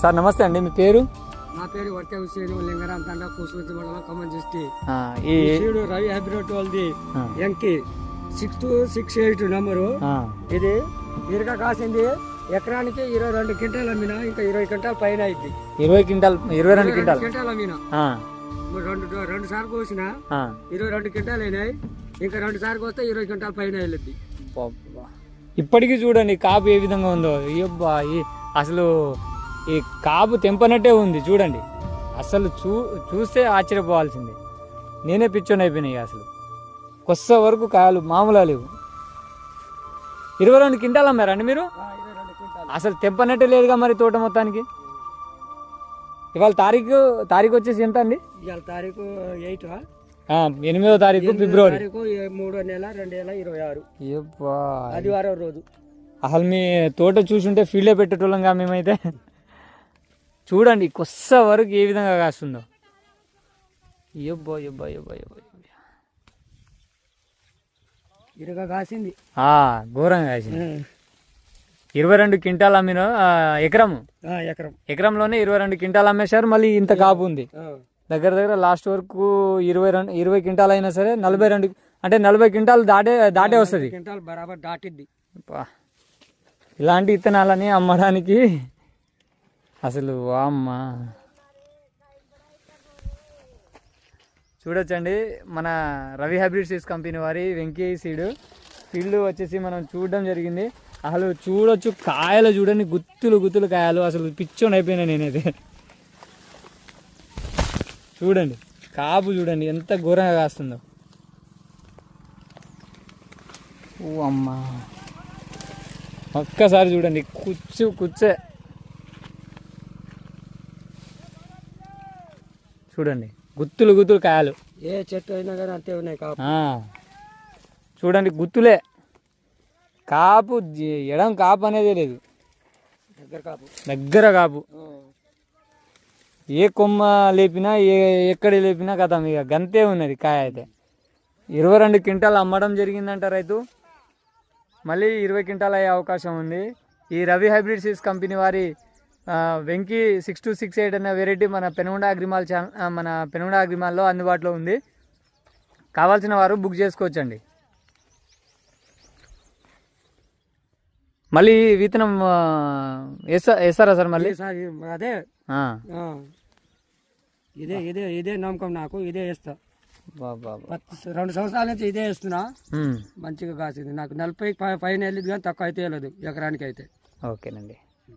Sir నమస్తే అండి, మీ పేరు? నా పేరు వర్కే హుసేన్, లింగరాం తండ, కూసుమతి మండలం, ఖమ్మం డిస్ట్రిక్ట్. ఈ సీడు రవి హైబ్రిడ్ వాళ్ళది ఎంకి 6268 నంబరు. ఇది ఇరగా కాసింది. ఎకరానికి 22 క్వింటాలు అమ్మినా, ఇంకా 20 క్వింటాల పైన అయింది. 22 క్వింటాలు అమ్మినా. రెండు సార్లు కోసిన 22 క్వింటాలు అయినాయి. ఇంకా 2 సార్లు కోస్తే 20 క్వింటాల పైన వెళ్ళింది. ఇప్పటికీ చూడండి కాపు ఏ విధంగా ఉందో. అయ్యబ్బా, అసలు ఈ కాపు తెంపనట్టే ఉంది చూడండి. అసలు చూస్తే ఆశ్చర్యపోవాల్సిందే. నేనే పిచ్చోని అయిపోయినాయి. అసలు కొస్స వరకు కాయలు మామూలుగా లేవు. 22 క్వింటాలు అమ్మారండి మీరు? అసలు తెంపనట్టే లేదుగా మరి తోట మొత్తానికి. ఇవాళ తారీఖు వచ్చేసి ఎంత అండి? ఇవాళ తారీఖు 8వ తారీఖు ఫిబ్రవరి 3వ నెల 2026. అయ్యబ్బా, ఆదివారం రోజు. అసలు మీ తోట చూసుంటే ఫీల్డే పెట్టేటోళ్ళంగా మేమైతే. చూడండి కొస్స వరకు ఏ విధంగా కాస్తుందో. అయ్యబ్బా అయ్యబ్బా అయ్యబ్బా అయ్యబ్బా, ఇరుగా కాసింది, ఘోరంగా కాసింది. 22 క్వింటాలు అమ్మిన ఎకరంలోనే 22 క్వింటాలు అమ్మేశారు. మళ్ళీ ఇంత కాపు ఉంది. దగ్గర లాస్ట్ వరకు 20 క్వింటాలు అయినా సరే 42 అంటే 40 క్వింటాలు దాటే వస్తుంది. బరాబర్ దాటిద్ది. ఇలాంటి విత్తనాలని అమ్మడానికి అసలు అమ్మ చూడొచ్చండి. మన రవి హైబ్రిడ్ సీడ్స్ కంపెనీ వారి వెంకీ సీడ్ ఫీల్డ్ వచ్చేసి మనం చూడడం జరిగింది. అసలు చూడొచ్చు, కాయలు చూడండి, గుత్తులు కాయలు. అసలు పిచ్చోని అయిపోయినా నేనైతే. చూడండి కాపు చూడండి ఎంత ఘోరంగా కాస్తుందో. ఓ అమ్మా, ఒక్కసారి చూడండి, కుచ్చే చూడండి, గుత్తులు కాయలు. ఏ చెట్టు అయినా కానీ అంతే ఉన్నాయి కాపు. చూడండి గుత్తులే కాపు. ఎడం కాపు అనేది లేదు, దగ్గర కాపు. ఏ కొమ్మ లేపినా ఎక్కడ లేపినా కదా ఇక గంతే ఉన్నది కాయ. అయితే 22 క్వింటాలు అమ్మడం జరిగిందంట రైతు. మళ్ళీ 20 క్వింటాలు అయ్యే అవకాశం ఉంది. ఈ రవి హైబ్రిడ్ సీడ్స్ కంపెనీ వారి వెంకీ 6268 అనే వెరైటీ మన పెనుగొండ అగ్రిమాల్లో అందుబాటులో ఉంది. కావాల్సిన వారు బుక్ చేసుకోవచ్చండి. మళ్ళీ విత్తనం వేస్తారా సార్? మళ్ళీ అదే ఇదే నమ్మకం నాకు. ఇదే వేస్తా. 2 సంవత్సరాల నుంచి ఇదే వేస్తున్నా. మంచిగా కాసింది. నాకు 40 పైన వెళ్ళింది కానీ తక్కువ అయితే వెళ్ళదు ఎకరానికి అయితే. ఓకేనండి.